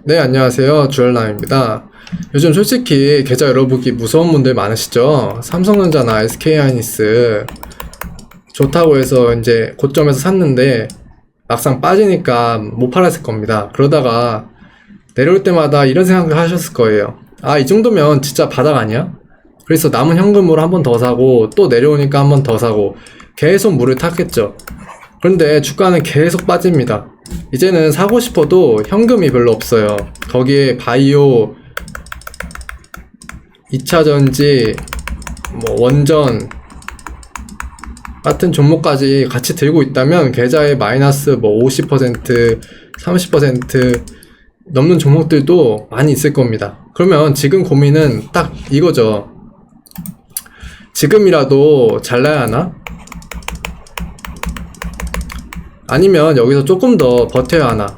네, 안녕하세요. 주얼남입니다. 요즘 솔직히 계좌 열어보기 무서운 분들 많으시죠? 삼성전자나 SK하이닉스 좋다고 해서 이제 고점에서 샀는데 막상 빠지니까 못 팔았을 겁니다. 그러다가 내려올 때마다 이런 생각을 하셨을 거예요. 아, 이 정도면 진짜 바닥 아니야? 그래서 남은 현금으로 한 번 더 사고 또 내려오니까 한 번 더 사고 계속 물을 탔겠죠. 그런데 주가는 계속 빠집니다. 이제는 사고 싶어도 현금이 별로 없어요. 거기에 바이오, 2차전지, 원전 같은 종목까지 같이 들고 있다면 계좌에 마이너스 50%, 30% 넘는 종목들도 많이 있을 겁니다. 그러면 지금 고민은 딱 이거죠. 지금이라도 잘라야 하나? 아니면 여기서 조금 더 버텨야 하나?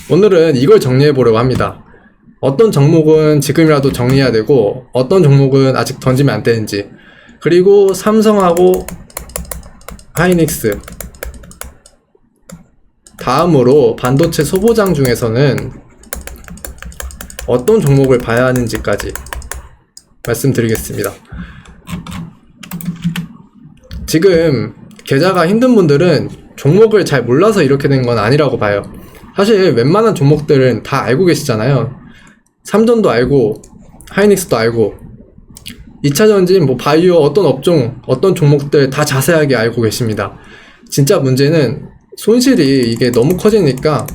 오늘은 이걸 정리해 보려고 합니다. 어떤 종목은 지금이라도 정리해야 되고 어떤 종목은 아직 던지면 안 되는지, 그리고 삼성하고 하이닉스, 다음으로 반도체 소보장 중에서는 어떤 종목을 봐야 하는지까지 말씀드리겠습니다. 지금 계좌가 힘든 분들은 종목을 잘 몰라서 이렇게 된 건 아니라고 봐요. 사실 웬만한 종목들은 다 알고 계시잖아요. 삼전도 알고 하이닉스도 알고 2차전지 바이오 어떤 업종 어떤 종목들 다 자세하게 알고 계십니다. 진짜 문제는 손실이 이게 너무 커지니까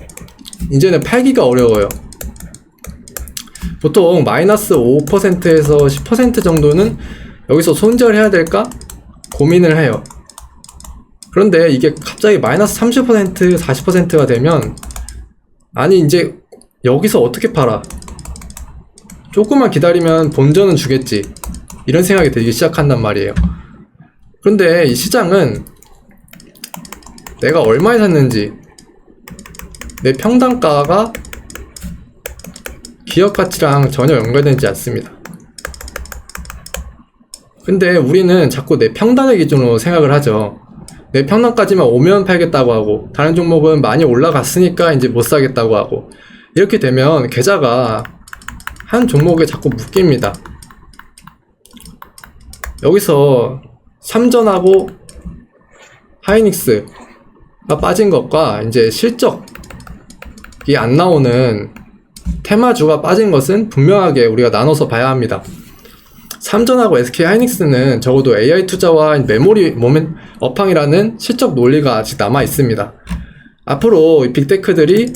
이제는 팔기가 어려워요. 보통 마이너스 5%에서 10% 정도는 여기서 손절해야 될까 고민을 해요. 그런데 이게 갑자기 마이너스 30%, 40%가 되면 아니 이제 여기서 어떻게 팔아? 조금만 기다리면 본전은 주겠지, 이런 생각이 들기 시작한단 말이에요. 그런데 이 시장은 내가 얼마에 샀는지, 내 평단가가 기업 가치랑 전혀 연결되지 않습니다. 근데 우리는 자꾸 내 평단의 기준으로 생각을 하죠. 내 평단까지만 오면 팔겠다고 하고 다른 종목은 많이 올라갔으니까 이제 못 사겠다고 하고, 이렇게 되면 계좌가 한 종목에 자꾸 묶입니다. 여기서 삼전하고 하이닉스가 빠진 것과 이제 실적이 안 나오는 테마주가 빠진 것은 분명하게 우리가 나눠서 봐야 합니다. 삼전하고 SK하이닉스는 적어도 AI 투자와 메모리 업황이라는 실적 논리가 아직 남아 있습니다. 앞으로 빅테크들이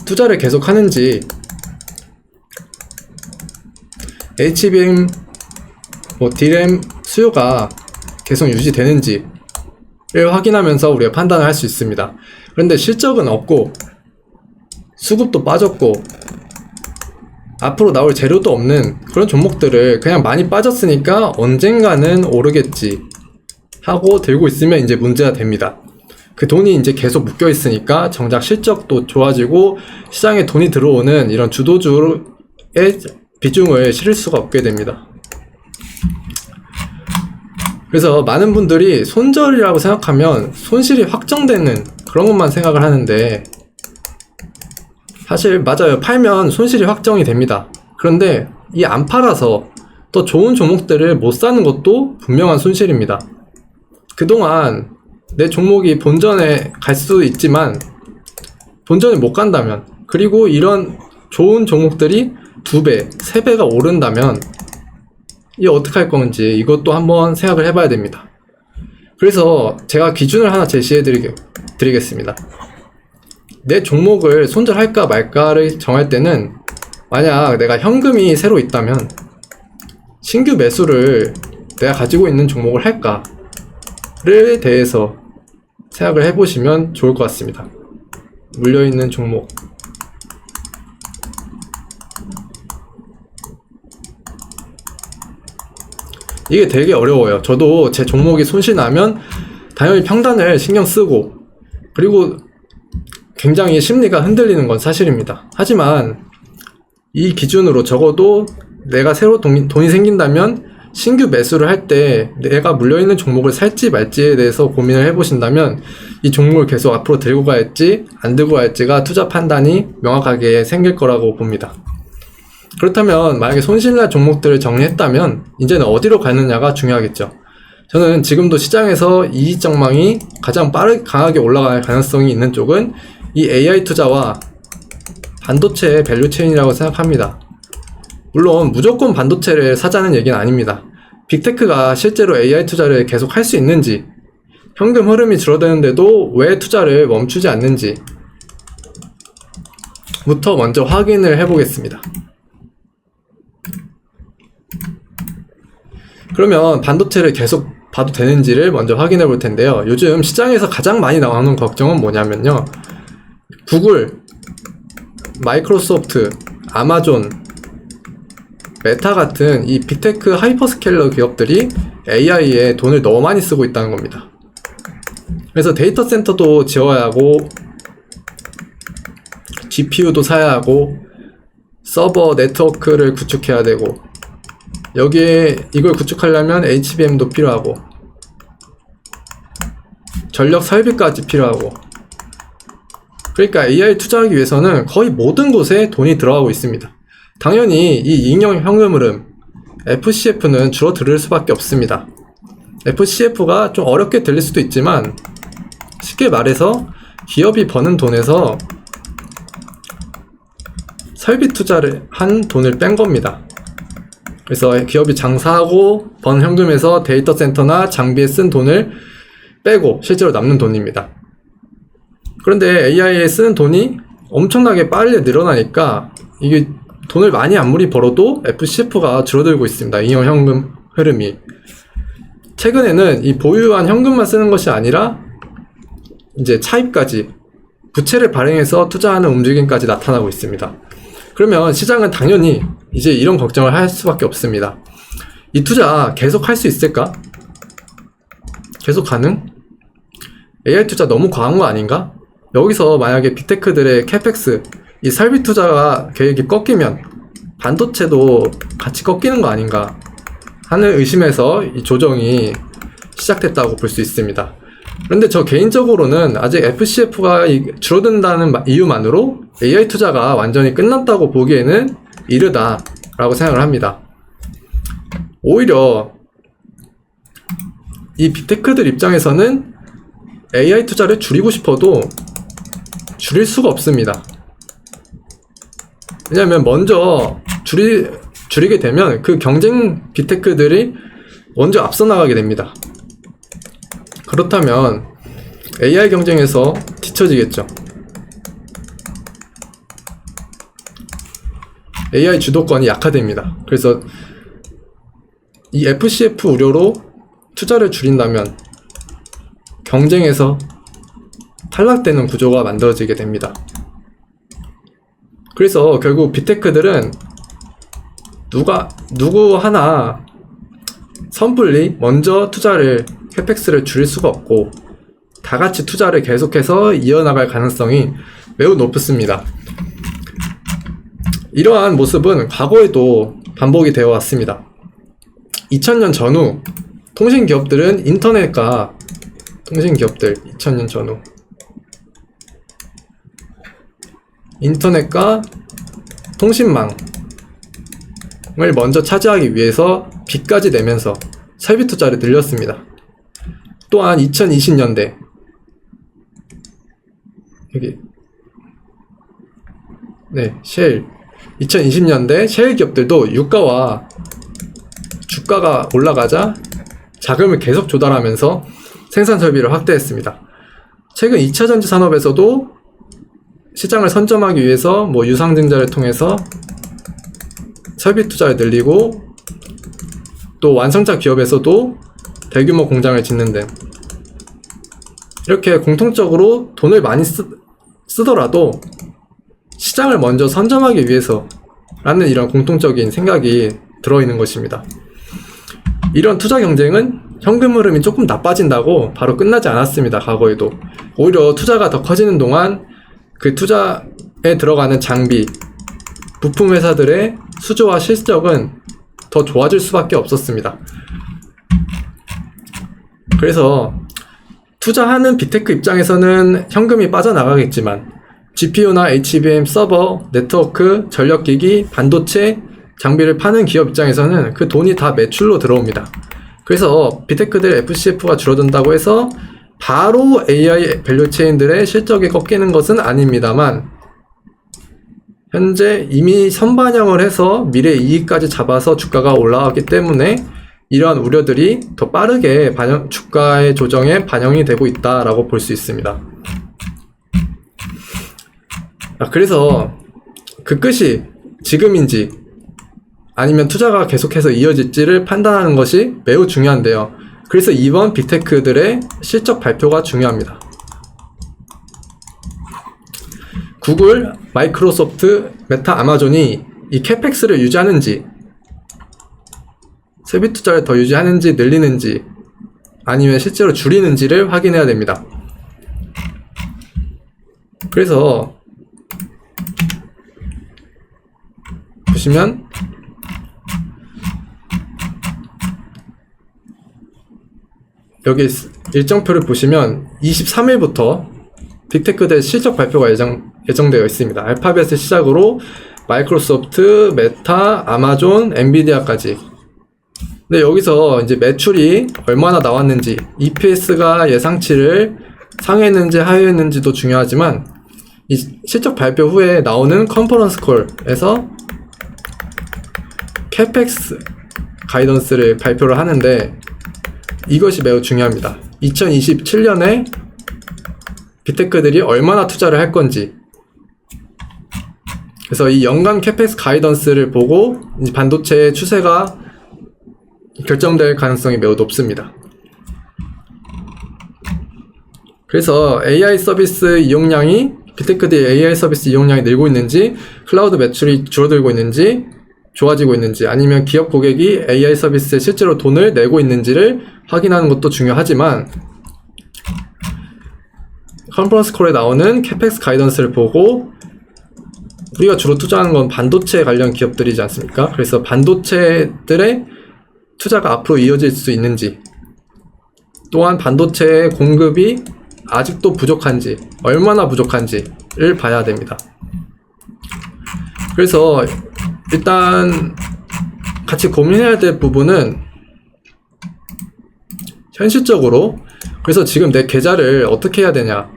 투자를 계속 하는지, HBM, DRAM 수요가 계속 유지되는지를 확인하면서 우리가 판단을 할 수 있습니다. 그런데 실적은 없고 수급도 빠졌고 앞으로 나올 재료도 없는 그런 종목들을 그냥 많이 빠졌으니까 언젠가는 오르겠지 하고 들고 있으면 이제 문제가 됩니다. 그 돈이 이제 계속 묶여 있으니까 정작 실적도 좋아지고 시장에 돈이 들어오는 이런 주도주의 비중을 실을 수가 없게 됩니다. 그래서 많은 분들이 손절이라고 생각하면 손실이 확정되는 그런 것만 생각을 하는데, 사실 맞아요. 팔면 손실이 확정이 됩니다. 그런데 이 안 팔아서 더 좋은 종목들을 못 사는 것도 분명한 손실입니다. 그동안 내 종목이 본전에 갈 수도 있지만 본전에 못 간다면, 그리고 이런 좋은 종목들이 2배, 3배가 오른다면 이게 어떻게 할 건지 이것도 한번 생각을 해봐야 됩니다. 그래서 제가 기준을 하나 제시해 드리겠습니다. 내 종목을 손절할까 말까를 정할 때는, 만약 내가 현금이 새로 있다면 신규 매수를 내가 가지고 있는 종목을 할까를 대해서 생각을 해보시면 좋을 것 같습니다. 물려있는 종목, 이게 되게 어려워요. 저도 제 종목이 손실 나면 당연히 평단을 신경 쓰고, 그리고 굉장히 심리가 흔들리는 건 사실입니다. 하지만 이 기준으로 적어도 내가 새로 돈이 생긴다면 신규 매수를 할 때 내가 물려있는 종목을 살지 말지에 대해서 고민을 해보신다면 이 종목을 계속 앞으로 들고 갈지 안 들고 갈지가 투자 판단이 명확하게 생길 거라고 봅니다. 그렇다면 만약에 손실날 종목들을 정리했다면 이제는 어디로 가느냐가 중요하겠죠. 저는 지금도 시장에서 이익 전망이 가장 강하게 올라갈 가능성이 있는 쪽은 이 AI 투자와 반도체의 밸류체인이라고 생각합니다. 물론 무조건 반도체를 사자는 얘기는 아닙니다. 빅테크가 실제로 AI 투자를 계속 할 수 있는지, 현금 흐름이 줄어드는데도 왜 투자를 멈추지 않는지 부터 먼저 확인을 해보겠습니다. 그러면 반도체를 계속 봐도 되는지를 먼저 확인해 볼 텐데요. 요즘 시장에서 가장 많이 나오는 걱정은 뭐냐면요, 구글, 마이크로소프트, 아마존, 메타 같은 이 빅테크 하이퍼스케일러 기업들이 AI에 돈을 너무 많이 쓰고 있다는 겁니다. 그래서 데이터 센터도 지어야 하고 GPU도 사야 하고 서버 네트워크를 구축해야 되고 여기에 이걸 구축하려면 HBM도 필요하고 전력 설비까지 필요하고, 그러니까 AI 투자하기 위해서는 거의 모든 곳에 돈이 들어가고 있습니다. 당연히 이 이익형 현금 흐름 FCF는 줄어들 수밖에 없습니다. FCF가 좀 어렵게 들릴 수도 있지만 쉽게 말해서 기업이 버는 돈에서 설비 투자를 한 돈을 뺀 겁니다. 그래서 기업이 장사하고 번 현금에서 데이터 센터나 장비에 쓴 돈을 빼고 실제로 남는 돈입니다. 그런데 AI에 쓰는 돈이 엄청나게 빨리 늘어나니까 이게 돈을 많이 아무리 벌어도 FCF가 줄어들고 있습니다. 이익형 현금 흐름이. 최근에는 이 보유한 현금만 쓰는 것이 아니라 이제 차입까지, 부채를 발행해서 투자하는 움직임까지 나타나고 있습니다. 그러면 시장은 당연히 이제 이런 걱정을 할 수밖에 없습니다. 이 투자 계속 할 수 있을까? 계속 가능? AI 투자 너무 과한 거 아닌가? 여기서 만약에 빅테크들의 캐펙스, 이 설비 투자가 계획이 꺾이면 반도체도 같이 꺾이는 거 아닌가 하는 의심에서 이 조정이 시작됐다고 볼 수 있습니다. 그런데 저 개인적으로는 아직 FCF가 줄어든다는 이유만으로 AI 투자가 완전히 끝났다고 보기에는 이르다라고 생각을 합니다. 오히려 이 빅테크들 입장에서는 AI 투자를 줄이고 싶어도 줄일 수가 없습니다. 왜냐하면 먼저 줄이게 되면 그 경쟁 빅테크들이 먼저 앞서 나가게 됩니다. 그렇다면 AI 경쟁에서 뒤처지겠죠. AI 주도권이 약화됩니다. 그래서 이 FCF 우려로 투자를 줄인다면 경쟁에서 탈락되는 구조가 만들어지게 됩니다. 그래서 결국 빅테크들은 누구 하나 섣불리 먼저 투자를, 캐펙스를 줄일 수가 없고 다 같이 투자를 계속해서 이어나갈 가능성이 매우 높습니다. 이러한 모습은 과거에도 반복이 되어 왔습니다. 2000년 전후 통신기업들은 2000년 전후 인터넷과 통신망을 먼저 차지하기 위해서 빚까지 내면서 설비 투자를 늘렸습니다. 또한 2020년대 여기 쉘 2020년대 쉘 기업들도 유가와 주가가 올라가자 자금을 계속 조달하면서 생산 설비를 확대했습니다. 최근 2차 전지 산업에서도 시장을 선점하기 위해서 유상증자를 통해서 설비 투자를 늘리고, 또 완성차 기업에서도 대규모 공장을 짓는 등 이렇게 공통적으로 돈을 많이 쓰더라도 시장을 먼저 선점하기 위해서 라는 이런 공통적인 생각이 들어있는 것입니다. 이런 투자 경쟁은 현금 흐름이 조금 나빠진다고 바로 끝나지 않았습니다. 과거에도 오히려 투자가 더 커지는 동안 그 투자에 들어가는 장비, 부품 회사들의 수주와 실적은 더 좋아질 수밖에 없었습니다. 그래서 투자하는 빅테크 입장에서는 현금이 빠져나가겠지만 GPU나 HBM 서버, 네트워크, 전력기기, 반도체, 장비를 파는 기업 입장에서는 그 돈이 다 매출로 들어옵니다. 그래서 빅테크들 FCF가 줄어든다고 해서 바로 AI 밸류체인들의 실적이 꺾이는 것은 아닙니다만 현재 이미 선반영을 해서 미래 이익까지 잡아서 주가가 올라가기 때문에 이러한 우려들이 더 빠르게 주가의 조정에 반영이 되고 있다라고 볼 수 있습니다. 그래서 그 끝이 지금인지 아니면 투자가 계속해서 이어질지를 판단하는 것이 매우 중요한데요. 그래서 이번 빅테크들의 실적 발표가 중요합니다. 구글, 마이크로소프트, 메타, 아마존이 이 캐펙스를 유지하는지 세비 투자를 더 유지하는지 늘리는지 아니면 실제로 줄이는지를 확인해야 됩니다. 그래서 보시면 여기 일정표를 보시면 23일부터 빅테크들 실적 발표가 예정되어 있습니다. 알파벳을 시작으로 마이크로소프트, 메타, 아마존, 엔비디아까지. 근데 여기서 이제 매출이 얼마나 나왔는지, EPS가 예상치를 상회했는지 하회했는지도 중요하지만 이 실적 발표 후에 나오는 컨퍼런스 콜에서 캐펙스 가이던스를 발표를 하는데 이것이 매우 중요합니다. 2027년에 빅테크들이 얼마나 투자를 할 건지, 그래서 이 연간 캐펙스 가이던스를 보고 반도체의 추세가 결정될 가능성이 매우 높습니다. 그래서 AI 서비스 이용량이 빅테크들이 AI 서비스 이용량이 늘고 있는지, 클라우드 매출이 줄어들고 있는지, 좋아지고 있는지, 아니면 기업 고객이 AI 서비스에 실제로 돈을 내고 있는지를 확인하는 것도 중요하지만 컨퍼런스 콜에 나오는 캐펙스 가이던스를 보고 우리가 주로 투자하는 건 반도체 관련 기업들이지 않습니까? 그래서 반도체들의 투자가 앞으로 이어질 수 있는지, 또한 반도체 공급이 아직도 부족한지, 얼마나 부족한지를 봐야 됩니다. 그래서 일단 같이 고민해야 될 부분은 현실적으로, 그래서 지금 내 계좌를 어떻게 해야 되냐.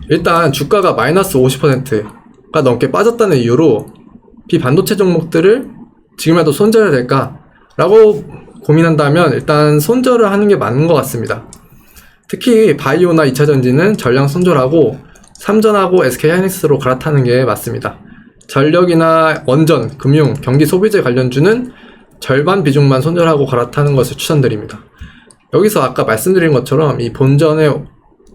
일단 주가가 마이너스 50%가 넘게 빠졌다는 이유로 비반도체 종목들을 지금이라도 손절해야 될까? 라고 고민한다면 일단 손절을 하는 게 맞는 것 같습니다. 특히 바이오나 2차전지는 전량 손절하고 삼전하고 SK하이닉스로 갈아타는 게 맞습니다. 전력이나 원전, 금융, 경기 소비재 관련주는 절반 비중만 손절하고 갈아타는 것을 추천드립니다. 여기서 아까 말씀드린 것처럼 이 본전에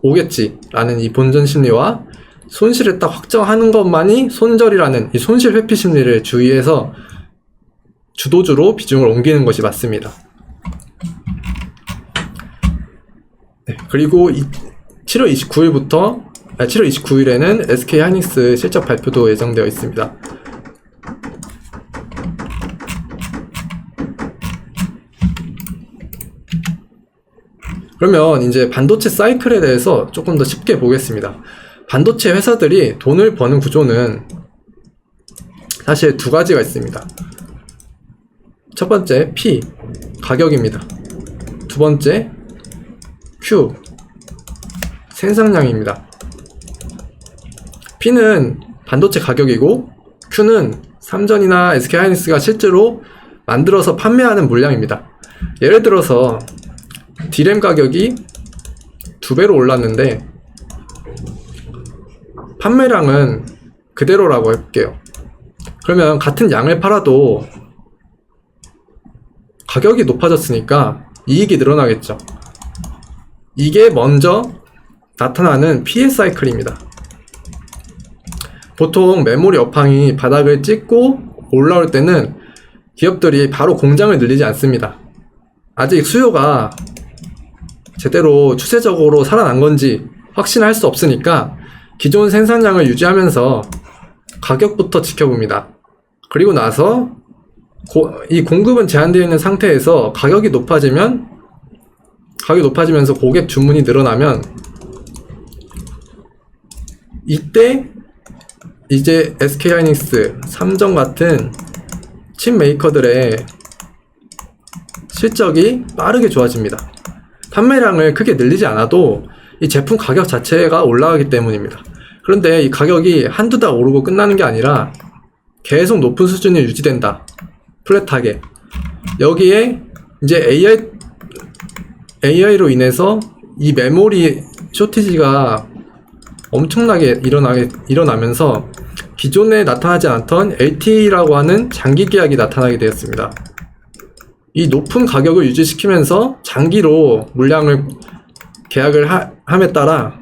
오겠지라는 이 본전 심리와 손실을 딱 확정하는 것만이 손절이라는 이 손실 회피 심리를 주의해서 주도주로 비중을 옮기는 것이 맞습니다. 네, 그리고 7월 29일에는 SK하이닉스 실적 발표도 예정되어 있습니다. 그러면 이제 반도체 사이클에 대해서 조금 더 쉽게 보겠습니다. 반도체 회사들이 돈을 버는 구조는 사실 두 가지가 있습니다. 첫 번째 P, 가격입니다. 두 번째 Q, 생산량입니다. P는 반도체 가격이고 Q는 삼전이나 SK하이닉스가 실제로 만들어서 판매하는 물량입니다. 예를 들어서 D램 가격이 2배로 올랐는데 판매량은 그대로라고 할게요. 그러면 같은 양을 팔아도 가격이 높아졌으니까 이익이 늘어나겠죠. 이게 먼저 나타나는 피해 사이클입니다. 보통 메모리 업황이 바닥을 찍고 올라올 때는 기업들이 바로 공장을 늘리지 않습니다. 아직 수요가 제대로 추세적으로 살아난 건지 확신할 수 없으니까 기존 생산량을 유지하면서 가격부터 지켜봅니다. 그리고 나서 이 공급은 제한되어 있는 상태에서 가격이 높아지면서 고객 주문이 늘어나면 이때 이제 SK하이닉스, 삼성 같은 칩 메이커들의 실적이 빠르게 좋아집니다. 판매량을 크게 늘리지 않아도 이 제품 가격 자체가 올라가기 때문입니다. 그런데 이 가격이 한두 달 오르고 끝나는 게 아니라 계속 높은 수준이 유지된다. 플랫하게. 여기에 이제 AI로 인해서 이 메모리 쇼티지가 엄청나게 일어나면서 기존에 나타나지 않던 LTA라고 하는 장기 계약이 나타나게 되었습니다. 이 높은 가격을 유지시키면서 장기로 물량을 계약을 함에 따라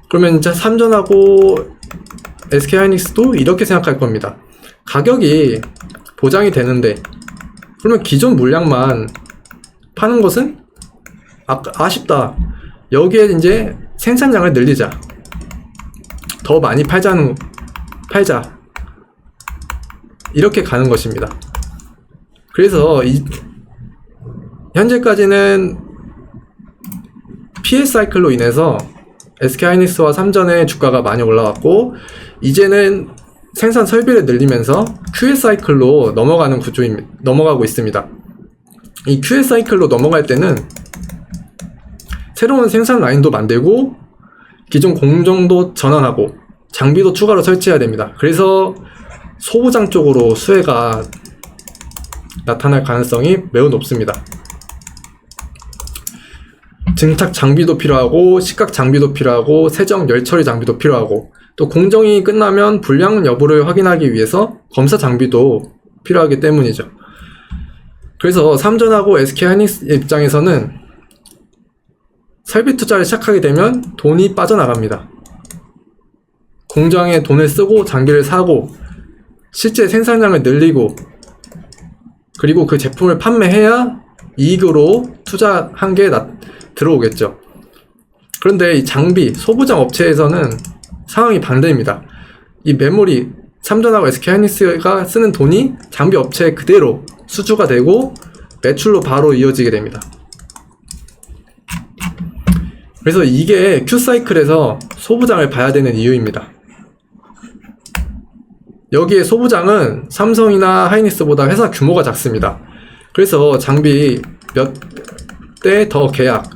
그러면 이제 삼전하고 SK하이닉스도 이렇게 생각할 겁니다. 가격이 보장이 되는데 그러면 기존 물량만 파는 것은 아쉽다. 여기에 이제 생산량을 늘리자. 더 많이 팔자. 이렇게 가는 것입니다. 그래서 현재까지는 피해 사이클로 인해서 SK하이닉스와 삼전의 주가가 많이 올라왔고 이제는 생산 설비를 늘리면서 QA 사이클로 넘어가고 있습니다. 이 QA 사이클로 넘어갈 때는 새로운 생산 라인도 만들고 기존 공정도 전환하고 장비도 추가로 설치해야 됩니다. 그래서 소부장 쪽으로 수혜가 나타날 가능성이 매우 높습니다. 증착 장비도 필요하고 식각 장비도 필요하고 세정 열 처리 장비도 필요하고 또 공정이 끝나면 불량 여부를 확인하기 위해서 검사 장비도 필요하기 때문이죠. 그래서 삼전하고 SK하이닉스 입장에서는 설비 투자를 시작하게 되면 돈이 빠져나갑니다. 공장에 돈을 쓰고 장비를 사고 실제 생산량을 늘리고 그리고 그 제품을 판매해야 이익으로 투자한 게 들어오겠죠. 그런데 이 장비, 소부장 업체에서는 상황이 반대입니다. 이 메모리, 삼전하고 SK하이닉스가 쓰는 돈이 장비 업체에 그대로 수주가 되고 매출로 바로 이어지게 됩니다. 그래서 이게 Q사이클에서 소부장을 봐야 되는 이유입니다. 여기에 소부장은 삼성이나 하이닉스보다 회사 규모가 작습니다. 그래서 장비 몇 대 더 계약,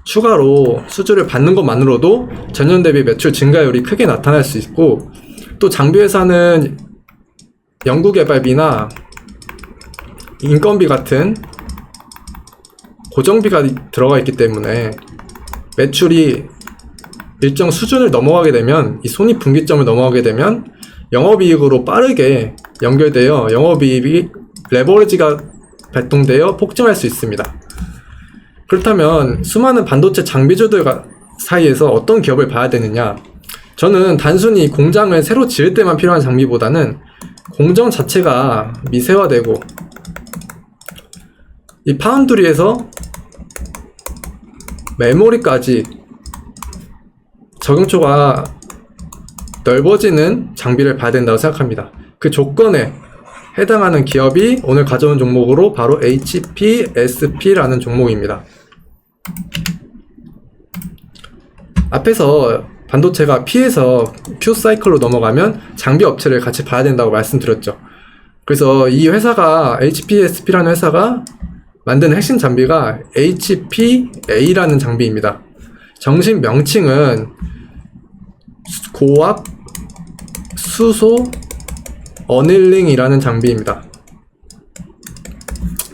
추가로 수주를 받는 것만으로도 전년 대비 매출 증가율이 크게 나타날 수 있고 또 장비 회사는 연구개발비나 인건비 같은 고정비가 들어가 있기 때문에 매출이 일정 수준을 넘어가게 되면 이 손익분기점을 넘어가게 되면 영업이익으로 빠르게 연결되어 영업이익이 레버리지가 발동되어 폭증할 수 있습니다. 그렇다면 수많은 반도체 장비주들 사이에서 어떤 기업을 봐야 되느냐? 저는 단순히 공장을 새로 지을 때만 필요한 장비보다는 공정 자체가 미세화되고 이 파운드리에서 메모리까지 적용초가 넓어지는 장비를 봐야 된다고 생각합니다. 그 조건에 해당하는 기업이 오늘 가져온 종목으로 바로 HPSP라는 종목입니다. 앞에서 반도체가 P에서 Q사이클로 넘어가면 장비 업체를 같이 봐야 된다고 말씀드렸죠. 그래서 이 회사가 HPSP라는 회사가 만든 핵심 장비가 HPA라는 장비입니다. 정식 명칭은 고압 수소 어닐링이라는 장비입니다.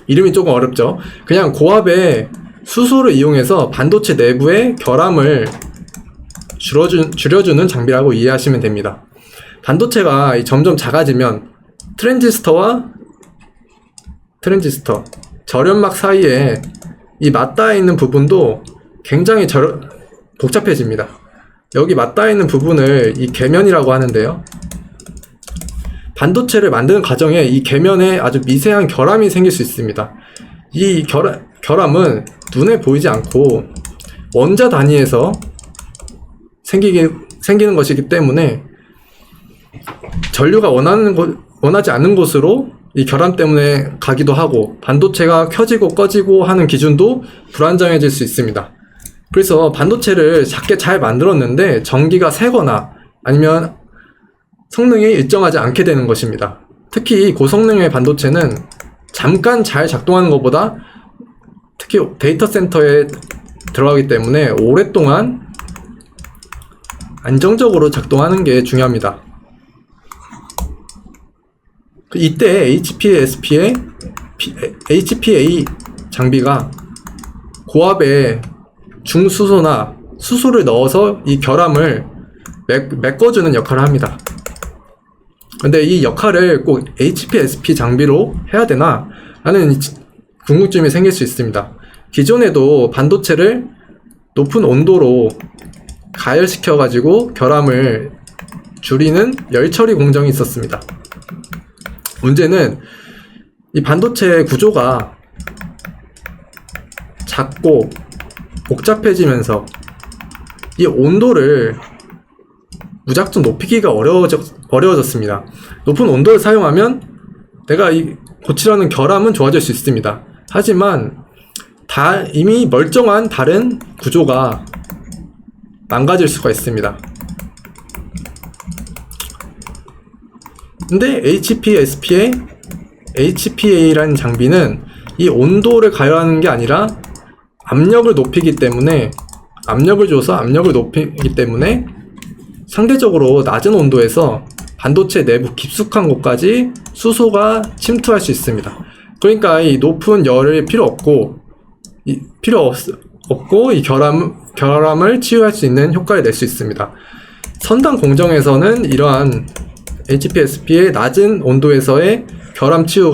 이름이 조금 어렵죠. 그냥 고압의 수소를 이용해서 반도체 내부의 결함을 줄여주는 장비라고 이해하시면 됩니다. 반도체가 점점 작아지면 트랜지스터 절연막 사이에 이 맞닿아 있는 부분도 굉장히 복잡해집니다. 여기 맞닿아 있는 부분을 이 계면이라고 하는데요. 반도체를 만드는 과정에 이 계면에 아주 미세한 결함이 생길 수 있습니다. 이 결함은 눈에 보이지 않고 원자 단위에서 생기는 것이기 때문에 전류가 원하지 않는 곳으로 이 결함 때문에 가기도 하고, 반도체가 켜지고 꺼지고 하는 기준도 불안정해질 수 있습니다. 그래서 반도체를 작게 잘 만들었는데 전기가 새거나 아니면 성능이 일정하지 않게 되는 것입니다. 특히 고성능의 반도체는 잠깐 잘 작동하는 것보다, 특히 데이터 센터에 들어가기 때문에 오랫동안 안정적으로 작동하는 게 중요합니다. 이때 HPA 장비가 고압에 중수소나 수소를 넣어서 이 결함을 메꿔주는 역할을 합니다. 근데 이 역할을 꼭 HPSP 장비로 해야 되나? 라는 궁금증이 생길 수 있습니다. 기존에도 반도체를 높은 온도로 가열시켜가지고 결함을 줄이는 열처리 공정이 있었습니다. 문제는 이 반도체 구조가 작고 복잡해지면서 이 온도를 무작정 높이기가 어려워졌습니다. 높은 온도를 사용하면 내가 고치려는 결함은 좋아질 수 있습니다. 하지만 이미 멀쩡한 다른 구조가 망가질 수가 있습니다. 근데 HPA라는 장비는 이 온도를 가열하는 게 아니라 압력을 높이기 때문에, 압력을 줘서 압력을 높이기 때문에 상대적으로 낮은 온도에서 반도체 내부 깊숙한 곳까지 수소가 침투할 수 있습니다. 그러니까 이 높은 열을 필요 없고 이 결함을 치유할 수 있는 효과를 낼 수 있습니다. 선단 공정에서는 이러한 HPSP의 낮은 온도에서의 결함 치유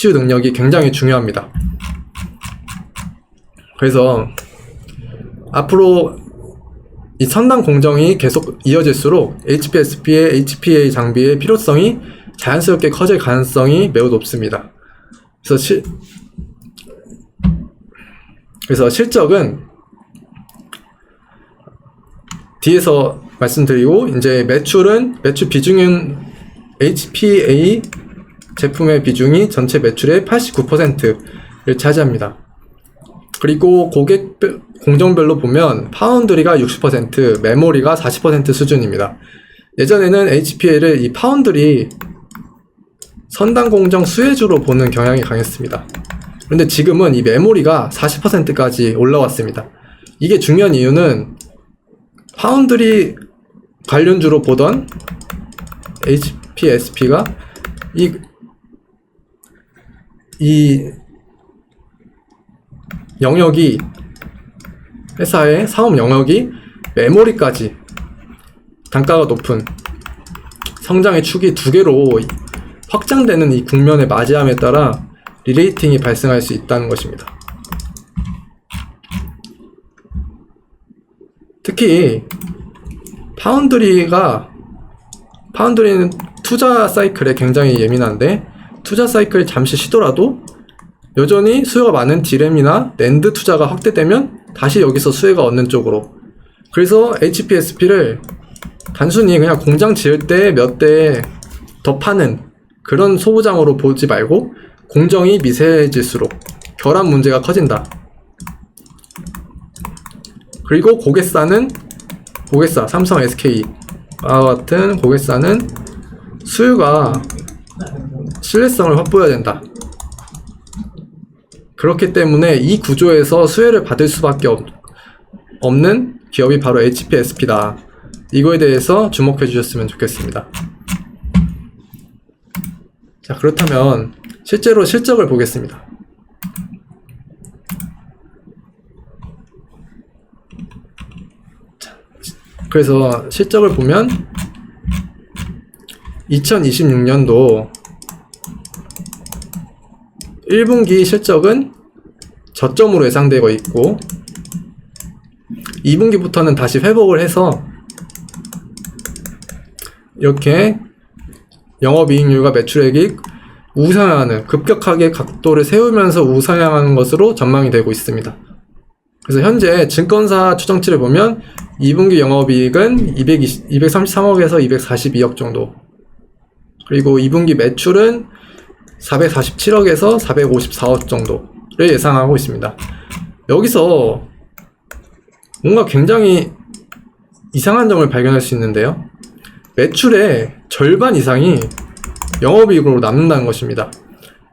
능력이 굉장히 중요합니다. 그래서 앞으로 이 선단 공정이 계속 이어질수록 HPSP의 HPA 장비의 필요성이 자연스럽게 커질 가능성이 매우 높습니다. 그래서 실적은 뒤에서 말씀드리고, 이제 매출 비중은 HPA 제품의 비중이 전체 매출의 89%를 차지합니다. 그리고 공정별로 보면 파운드리가 60%, 메모리가 40% 수준입니다. 예전에는 HPA를 이 파운드리 선단 공정 수혜주로 보는 경향이 강했습니다. 그런데 지금은 이 메모리가 40%까지 올라왔습니다. 이게 중요한 이유는 파운드리 관련주로 보던 HPSP가 이 영역이, 회사의 사업 영역이 메모리까지 단가가 높은 성장의 축이 두 개로 확장되는 이 국면에 맞이함에 따라 리레이팅이 발생할 수 있다는 것입니다. 특히 파운드리는 투자 사이클에 굉장히 예민한데, 투자 사이클이 잠시 쉬더라도 여전히 수요가 많은 디램이나 낸드 투자가 확대되면 다시 여기서 수혜가 얻는 쪽으로. 그래서 HPSP를 단순히 그냥 공장 지을 때 몇 대 더 파는 그런 소부장으로 보지 말고, 공정이 미세해질수록 결함 문제가 커진다. 그리고 고객사, 삼성, SK와 같은 고객사는 수요가 신뢰성을 확보해야 된다. 그렇기 때문에 이 구조에서 수혜를 받을 수밖에 없는 기업이 바로 HPSP다. 이거에 대해서 주목해 주셨으면 좋겠습니다. 자, 그렇다면 실제로 실적을 보겠습니다. 자, 그래서 실적을 보면 2026년도 1분기 실적은 저점으로 예상되고 있고, 2분기부터는 다시 회복을 해서 이렇게 영업이익률과 매출액이 우상향하는, 급격하게 각도를 세우면서 우상향하는 것으로 전망이 되고 있습니다. 그래서 현재 증권사 추정치를 보면 2분기 영업이익은 233억에서 242억 정도, 그리고 2분기 매출은 447억에서 454억 정도를 예상하고 있습니다. 여기서 뭔가 굉장히 이상한 점을 발견할 수 있는데요. 매출의 절반 이상이 영업이익으로 남는다는 것입니다.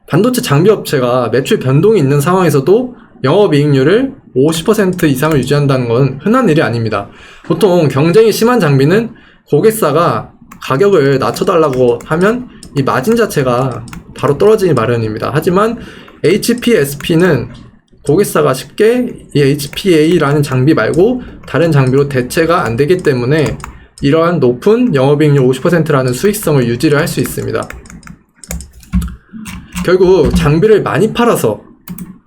반도체 장비 업체가 매출 변동이 있는 상황에서도 영업이익률을 50% 이상을 유지한다는 건 흔한 일이 아닙니다. 보통 경쟁이 심한 장비는 고객사가 가격을 낮춰달라고 하면 이 마진 자체가 바로 떨어지기 마련입니다. 하지만 HPSP는 고객사가 쉽게 이 HPA라는 장비 말고 다른 장비로 대체가 안 되기 때문에 이러한 높은 영업이익률 50%라는 수익성을 유지를 할 수 있습니다. 결국 장비를 많이 팔아서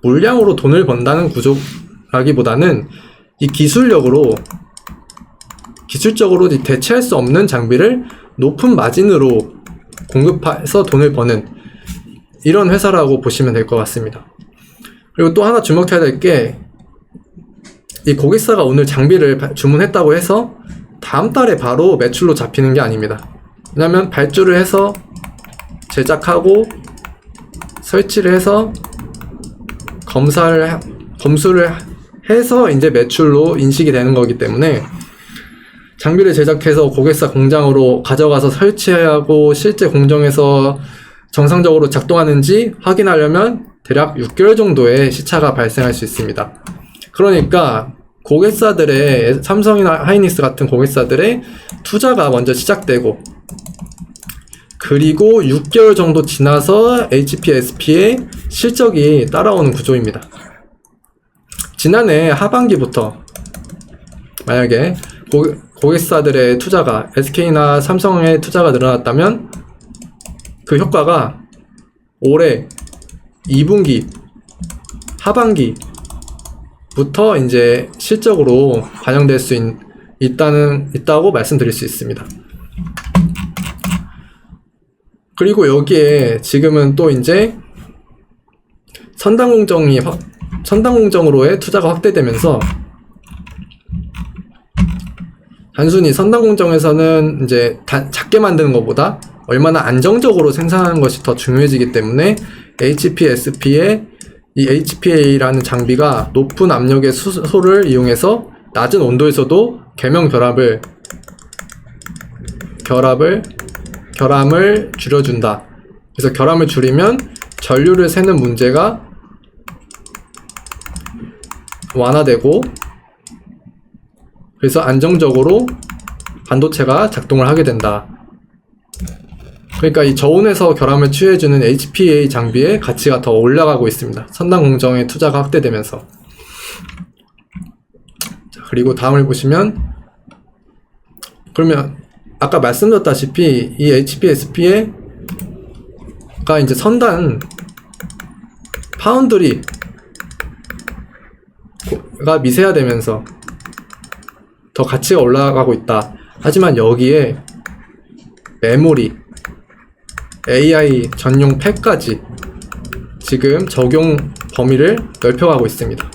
물량으로 돈을 번다는 구조라기보다는 이 기술적으로 대체할 수 없는 장비를 높은 마진으로 공급해서 돈을 버는 이런 회사라고 보시면 될 것 같습니다. 그리고 또 하나 주목해야 될 게 이 고객사가 오늘 장비를 주문했다고 해서 다음 달에 바로 매출로 잡히는 게 아닙니다. 왜냐면 발주를 해서 제작하고 설치를 해서 검수를 해서 이제 매출로 인식이 되는 거기 때문에 장비를 제작해서 고객사 공장으로 가져가서 설치해야 하고 실제 공정에서 정상적으로 작동하는지 확인하려면 대략 6개월 정도의 시차가 발생할 수 있습니다. 그러니까 고객사들의 삼성이나 하이닉스 같은 고객사들의 투자가 먼저 시작되고 그리고 6개월 정도 지나서 HPSP의 실적이 따라오는 구조입니다. 지난해 하반기부터 만약에 고객사들의 투자가 SK나 삼성의 투자가 늘어났다면 그 효과가 올해 2분기 하반기부터 이제 실적으로 반영될 수 있다고 말씀드릴 수 있습니다. 그리고 여기에 지금은 또 이제 선단공정으로의 투자가 확대되면서 단순히 선단공정에서는 이제 작게 만드는 것보다 얼마나 안정적으로 생산하는 것이 더 중요해지기 때문에 HPSP의 이 HPA라는 장비가 높은 압력의 수소를 이용해서 낮은 온도에서도 결함을 줄여준다. 그래서 결함을 줄이면 전류를 새는 문제가 완화되고 그래서 안정적으로 반도체가 작동을 하게 된다. 그러니까 이 저온에서 결함을 취해주는 HPA 장비의 가치가 더 올라가고 있습니다. 선단공정의 투자가 확대되면서. 자, 그리고 다음을 보시면 그러면 아까 말씀드렸다시피 이 HPSP가 이제 선단 파운드리가 미세화되면서 더 가치가 올라가고 있다. 하지만 여기에 메모리, AI 전용 팩까지 지금 적용 범위를 넓혀가고 있습니다.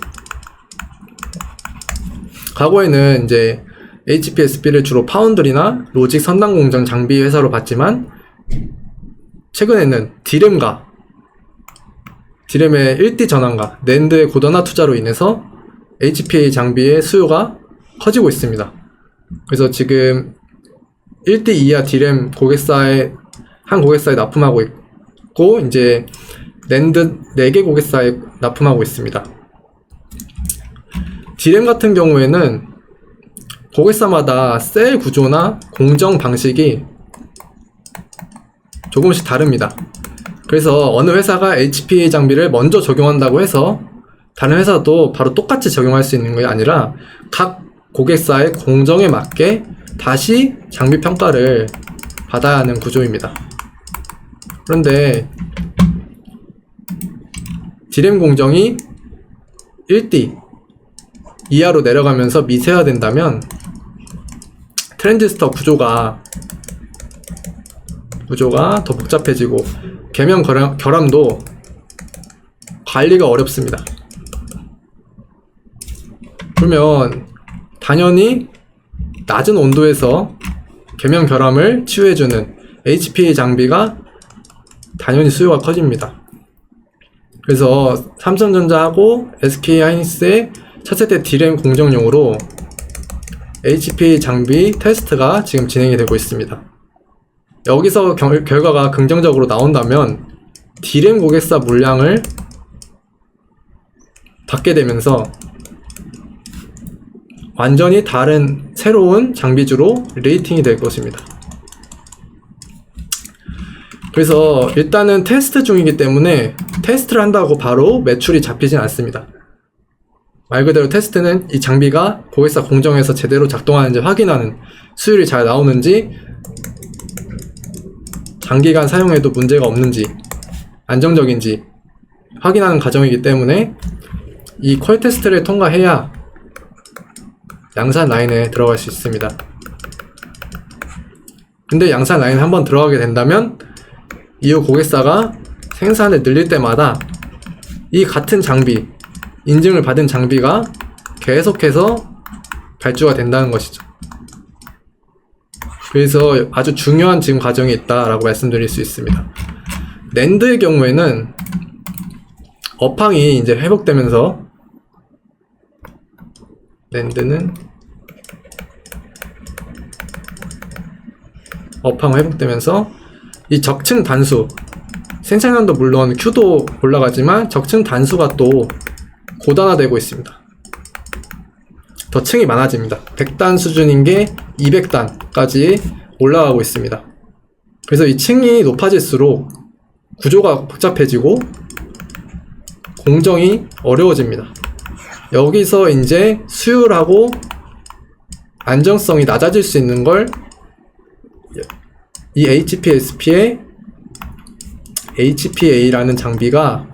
과거에는 이제 HPSP를 주로 파운드리나 로직 선단 공정 장비 회사로 봤지만 최근에는 디램의 1D 전환과 낸드의 고도화 투자로 인해서 HPA 장비의 수요가 커지고 있습니다. 그래서 지금 1D 이하 디램 한 고객사에 납품하고 있고 이제 낸드 4개 고객사에 납품하고 있습니다. 디램 같은 경우에는 고객사마다 셀 구조나 공정 방식이 조금씩 다릅니다. 그래서 어느 회사가 HPA 장비를 먼저 적용한다고 해서 다른 회사도 바로 똑같이 적용할 수 있는 게 아니라 각 고객사의 공정에 맞게 다시 장비 평가를 받아야 하는 구조입니다. 그런데 디램 공정이 1D 이하로 내려가면서 미세화된다면 트랜지스터 구조가 더 복잡해지고 계면 결함도 관리가 어렵습니다. 그러면 당연히 낮은 온도에서 계면 결함을 치유해주는 HPA 장비가 당연히 수요가 커집니다. 그래서 삼성전자하고 SK하이닉스의 차세대 D램 공정용으로 HPA 장비 테스트가 지금 진행이 되고 있습니다. 여기서 결과가 긍정적으로 나온다면 D램 고객사 물량을 받게 되면서 완전히 다른 새로운 장비주로 레이팅이 될 것입니다. 그래서 일단은 테스트 중이기 때문에 테스트를 한다고 바로 매출이 잡히진 않습니다. 말 그대로 테스트는 이 장비가 고객사 공정에서 제대로 작동하는지 확인하는, 수율이 잘 나오는지, 장기간 사용해도 문제가 없는지, 안정적인지 확인하는 과정이기 때문에 이 퀄 테스트를 통과해야 양산 라인에 들어갈 수 있습니다. 근데 양산 라인에 한번 들어가게 된다면 이후 고객사가 생산을 늘릴 때마다 이 같은 장비, 인증을 받은 장비가 계속해서 발주가 된다는 것이죠. 그래서 아주 중요한 지금 과정이 있다라고 말씀드릴 수 있습니다. 낸드의 경우에는 업황이 이제 회복되면서, 낸드는 업황 회복되면서 이 적층 단수, 생산량도 물론 Q도 올라가지만 적층 단수가 또 고단화되고 있습니다. 더 층이 많아집니다. 100단 수준인 게 200단까지 올라가고 있습니다. 그래서 이 층이 높아질수록 구조가 복잡해지고 공정이 어려워집니다. 여기서 이제 수율하고 안정성이 낮아질 수 있는 걸 이 HPSP의 HPA라는 장비가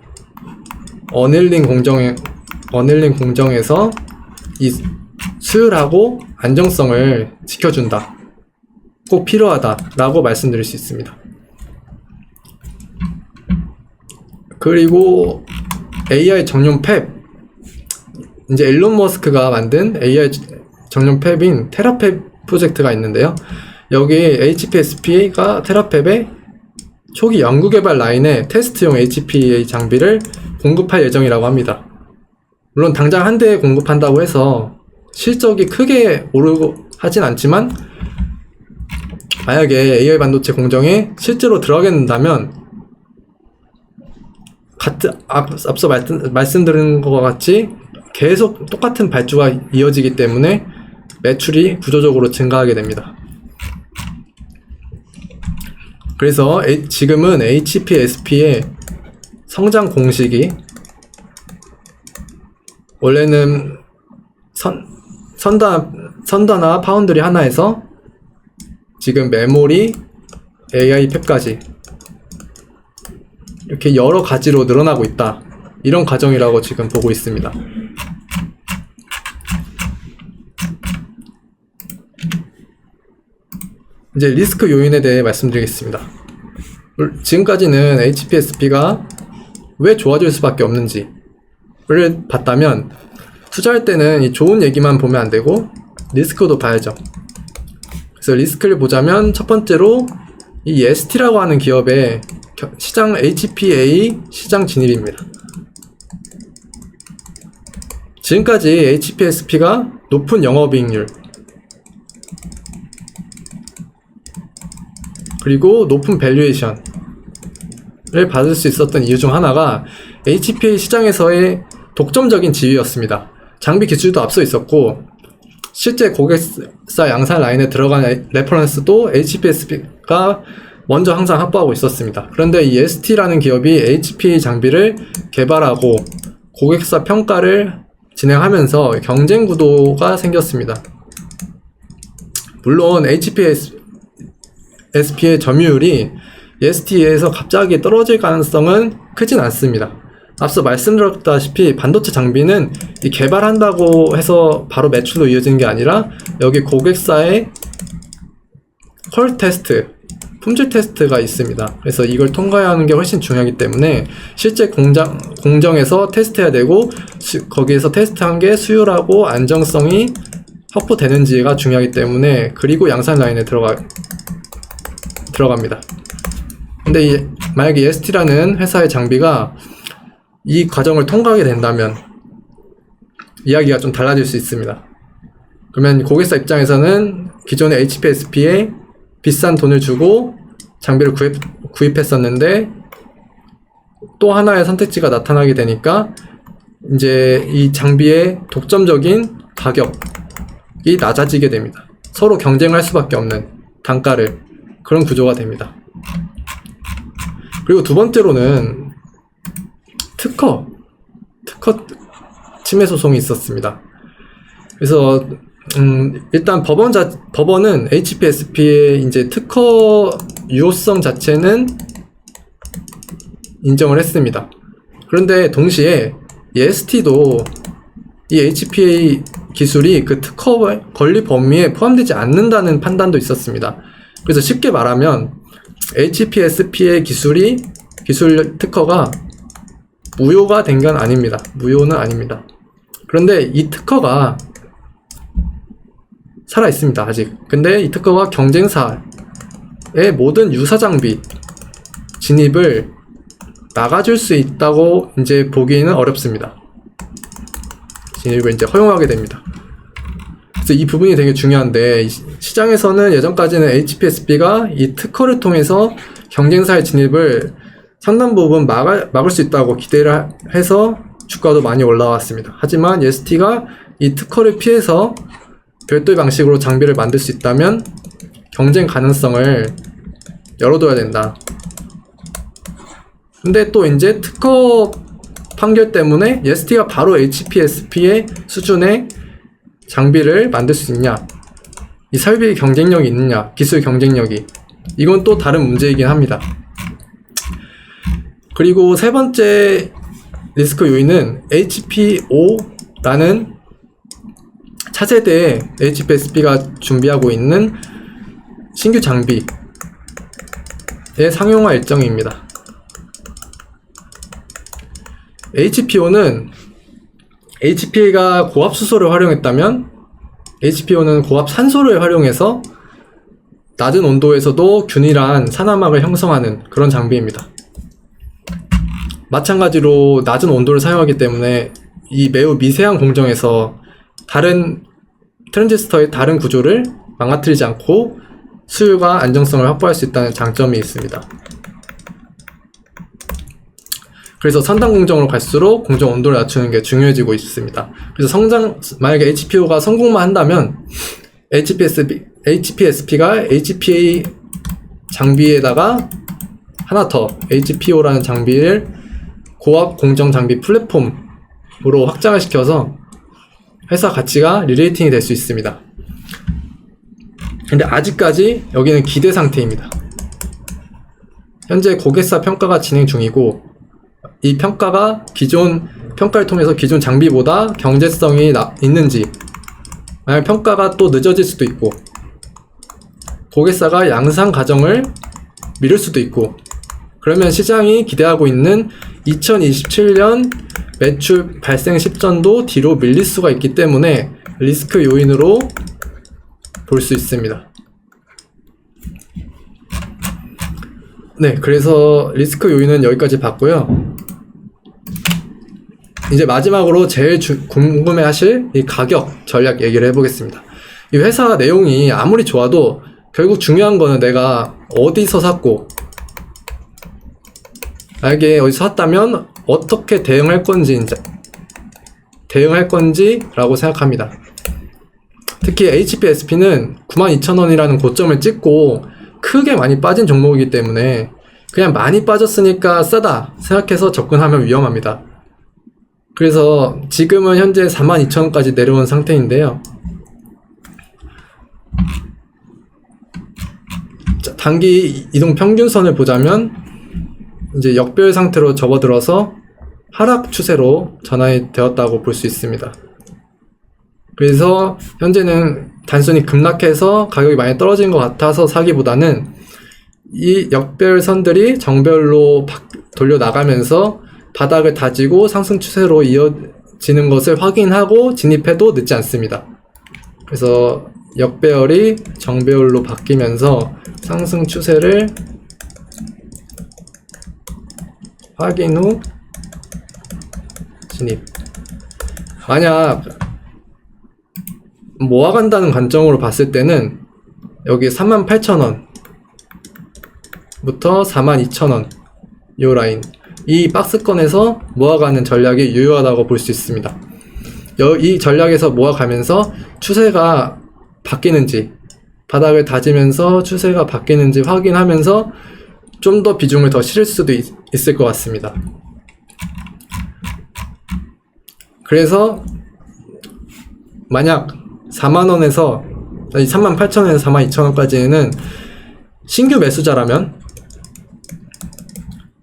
어닐링 공정에서 이 수율하고 안정성을 지켜준다, 꼭 필요하다 라고 말씀드릴 수 있습니다. 그리고 AI 정용 팹, 이제 일론 머스크가 만든 AI 정용 팹인 테라팹 프로젝트가 있는데요. 여기 HPSP가 테라팹의 초기 연구개발 라인에 테스트용 HPA 장비를 공급할 예정이라고 합니다. 물론 당장 한 대에 공급한다고 해서 실적이 크게 오르고 하진 않지만, 만약에 AI 반도체 공정에 실제로 들어가게 된다면 앞서 말씀드린 것과 같이 계속 똑같은 발주가 이어지기 때문에 매출이 구조적으로 증가하게 됩니다. 그래서 지금은 HPSP의 성장 공식이, 원래는 선다나 파운드리 하나에서 지금 메모리, AI 팹까지 이렇게 여러 가지로 늘어나고 있다, 이런 과정이라고 지금 보고 있습니다. 이제 리스크 요인에 대해 말씀드리겠습니다. 지금까지는 HPSP가 왜 좋아질 수밖에 없는지를 봤다면, 투자할 때는 이 좋은 얘기만 보면 안 되고 리스크도 봐야죠. 그래서 리스크를 보자면 첫 번째로 이 ST라고 하는 기업의 시장 HPA 시장 진입입니다. 지금까지 HPSP가 높은 영업이익률, 그리고 높은 밸류에이션을 받을 수 있었던 이유 중 하나가 HPA 시장에서의 독점적인 지위였습니다. 장비 기술도 앞서 있었고, 실제 고객사 양산 라인에 들어간 레퍼런스도 HPSP가 먼저 항상 확보하고 있었습니다. 그런데 이 ST라는 기업이 HPA 장비를 개발하고 고객사 평가를 진행하면서 경쟁 구도가 생겼습니다. 물론 HPSP의 점유율이 ST에서 갑자기 떨어질 가능성은 크진 않습니다. 앞서 말씀드렸다시피 반도체 장비는 이 개발한다고 해서 바로 매출로 이어지는 게 아니라 여기 고객사의 퀄 테스트, 품질 테스트가 있습니다. 그래서 이걸 통과해야 하는 게 훨씬 중요하기 때문에 실제 공정에서 테스트해야 되고, 거기에서 테스트한 게 수율하고 안정성이 확보되는지가 중요하기 때문에, 그리고 양산 라인에 들어갑니다. 근데 만약에 EST라는 회사의 장비가 이 과정을 통과하게 된다면 이야기가 좀 달라질 수 있습니다. 그러면 고객사 입장에서는 기존의 HPSP에 비싼 돈을 주고 장비를 구입했었는데 또 하나의 선택지가 나타나게 되니까 이제 이 장비의 독점적인 가격이 낮아지게 됩니다. 서로 경쟁할 수밖에 없는 단가를, 그런 구조가 됩니다. 그리고 두 번째로는 특허 침해 소송이 있었습니다. 그래서 일단 법원은 HPSP의 이제 특허 유효성 자체는 인정을 했습니다. 그런데 동시에 EST도 이 HPA 기술이 그 특허 권리 범위에 포함되지 않는다는 판단도 있었습니다. 그래서 쉽게 말하면 HPSP의 기술 특허가 무효가 된 건 아닙니다. 무효는 아닙니다. 그런데 이 특허가 살아 있습니다, 아직. 근데 이 특허가 경쟁사의 모든 유사 장비 진입을 막아줄 수 있다고 이제 보기는 어렵습니다. 진입을 이제 허용하게 됩니다. 그래서 이 부분이 되게 중요한데, 시장에서는 예전까지는 HPSP가 이 특허를 통해서 경쟁사의 진입을 상당 부분 막을 수 있다고 기대를 해서 주가도 많이 올라왔습니다. 하지만 EST가 이 특허를 피해서 별도의 방식으로 장비를 만들 수 있다면 경쟁 가능성을 열어둬야 된다. 근데 또 이제 특허 판결 때문에 EST가 바로 HPSP의 수준의 장비를 만들 수 있냐, 이 설비 경쟁력이 있느냐, 기술 경쟁력이, 이건 또 다른 문제이긴 합니다. 그리고 세 번째 리스크 요인은 HPO라는 차세대 HPSP가 준비하고 있는 신규 장비의 상용화 일정입니다. HPO는 HPA가 고압 수소를 활용했다면 HPO는 고압 산소를 활용해서 낮은 온도에서도 균일한 산화막을 형성하는 그런 장비입니다. 마찬가지로 낮은 온도를 사용하기 때문에 이 매우 미세한 공정에서 다른 트랜지스터의 다른 구조를 망가뜨리지 않고 수율과 안정성을 확보할 수 있다는 장점이 있습니다. 그래서 선단 공정으로 갈수록 공정 온도를 낮추는 게 중요해지고 있습니다. 그래서 만약에 HPO가 성공만 한다면 HPSP가 HPA 장비에다가 하나 더 HPO라는 장비를 고압 공정 장비 플랫폼으로 확장을 시켜서 회사 가치가 리레이팅이 될 수 있습니다. 근데 아직까지 여기는 기대 상태입니다. 현재 고객사 평가가 진행 중이고, 이 평가가 기존 평가를 통해서 기존 장비보다 경제성이 있는지, 만약 평가가 또 늦어질 수도 있고, 고객사가 양산 과정을 미룰 수도 있고, 그러면 시장이 기대하고 있는 2027년 매출 발생 시점도 뒤로 밀릴 수가 있기 때문에 리스크 요인으로 볼 수 있습니다. 네, 그래서 리스크 요인은 여기까지 봤고요. 이제 마지막으로 제일 궁금해하실 이 가격 전략 얘기를 해보겠습니다. 이 회사 내용이 아무리 좋아도 결국 중요한 거는 내가 어디서 샀고, 만약에 어디서 샀다면 어떻게 대응할 건지라고 생각합니다. 특히 HPSP는 92,000원이라는 고점을 찍고 크게 많이 빠진 종목이기 때문에 그냥 많이 빠졌으니까 싸다 생각해서 접근하면 위험합니다. 그래서 지금은 현재 42,000원까지 내려온 상태인데요. 자, 단기 이동 평균선을 보자면 이제 역별 상태로 접어들어서 하락 추세로 전환이 되었다고 볼 수 있습니다. 그래서 현재는 단순히 급락해서 가격이 많이 떨어진 것 같아서 사기보다는 이 역별선들이 정별로 돌려 나가면서 바닥을 다지고 상승 추세로 이어지는 것을 확인하고 진입해도 늦지 않습니다. 그래서 역배열이 정배열로 바뀌면서 상승 추세를 확인 후 진입. 만약 모아간다는 관점으로 봤을 때는 여기 38,000원 부터 42,000원 요 라인, 이 박스권에서 모아가는 전략이 유효하다고 볼 수 있습니다. 이 전략에서 모아가면서 추세가 바뀌는지, 바닥을 다지면서 추세가 바뀌는지 확인하면서 좀 더 비중을 더 실을 수도 있을 것 같습니다. 그래서 만약 4만원에서 38,000원에서 42,000원까지는 신규 매수자라면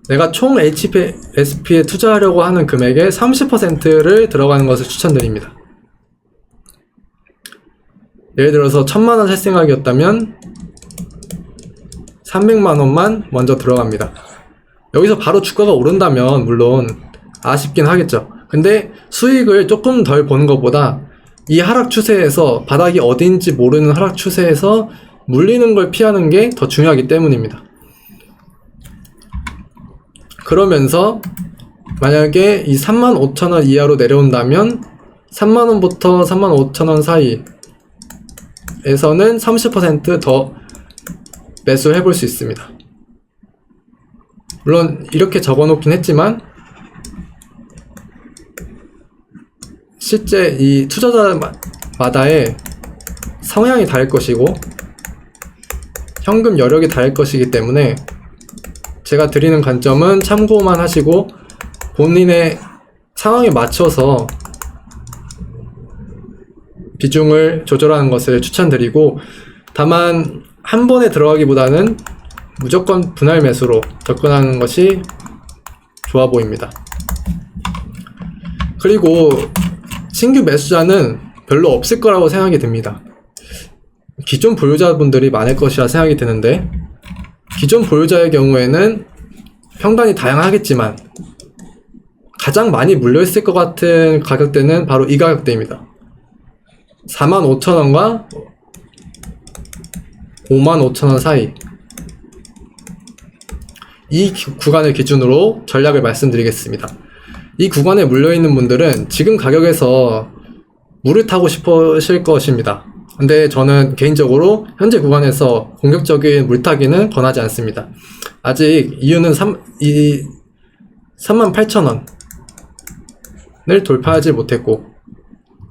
내가 총 HSP에 투자하려고 하는 금액의 30%를 들어가는 것을 추천드립니다. 예를 들어서 1000만원 살 생각이었다면 300만원만 먼저 들어갑니다. 여기서 바로 주가가 오른다면 물론 아쉽긴 하겠죠. 근데 수익을 조금 덜 보는 것보다 이 하락 추세에서, 바닥이 어딘지 모르는 하락 추세에서 물리는 걸 피하는 게 더 중요하기 때문입니다. 그러면서 만약에 이 35,000원 이하로 내려온다면 3만원부터 35,000원 사이에서는 30% 더 매수해 볼 수 있습니다. 물론 이렇게 적어 놓긴 했지만 실제 이 투자자마다의 성향이 다를 것이고 현금 여력이 다를 것이기 때문에 제가 드리는 관점은 참고만 하시고 본인의 상황에 맞춰서 비중을 조절하는 것을 추천드리고, 다만 한 번에 들어가기보다는 무조건 분할 매수로 접근하는 것이 좋아 보입니다. 그리고 신규 매수자는 별로 없을 거라고 생각이 듭니다. 기존 보유자분들이 많을 것이라 생각이 드는데, 기존 보유자의 경우에는 평단이 다양하겠지만 가장 많이 물려있을 것 같은 가격대는 바로 이 가격대입니다. 45,000원과 55,000원 사이, 이 구간을 기준으로 전략을 말씀드리겠습니다. 이 구간에 물려있는 분들은 지금 가격에서 물을 타고 싶으실 것입니다. 근데 저는 개인적으로 현재 구간에서 공격적인 물타기는 권하지 않습니다. 아직 이유는 38,000원을 돌파하지 못했고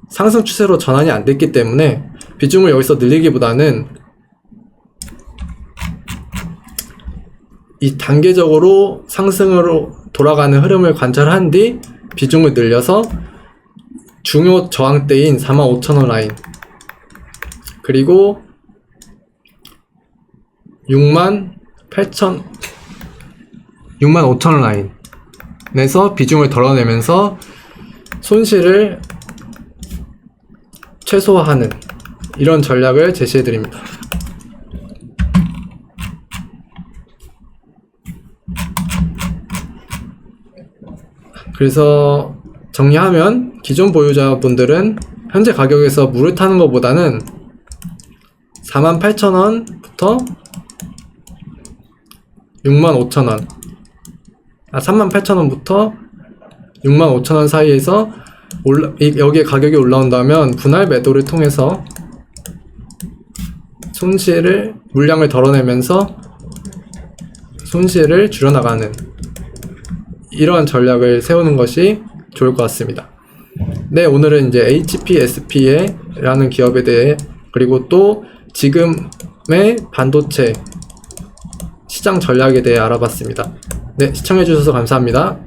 상승 추세로 전환이 안 됐기 때문에 비중을 여기서 늘리기보다는 이 단계적으로 상승으로 돌아가는 흐름을 관찰한 뒤 비중을 늘려서 중요 저항대인 45,000원 라인, 그리고 65,000원 라인에서 비중을 덜어내면서 손실을 최소화하는 이런 전략을 제시해드립니다. 그래서 정리하면 기존 보유자분들은 현재 가격에서 물을 타는 것보다는 48,000원부터 65,000원, 38,000원부터 65,000원 사이에서 여기에 가격이 올라온다면 분할 매도를 통해서 물량을 덜어내면서 손실을 줄여나가는 이러한 전략을 세우는 것이 좋을 것 같습니다. 네, 오늘은 이제 HPSP라는 기업에 대해, 그리고 또 지금의 반도체 시장 전략에 대해 알아봤습니다. 네, 시청해주셔서 감사합니다.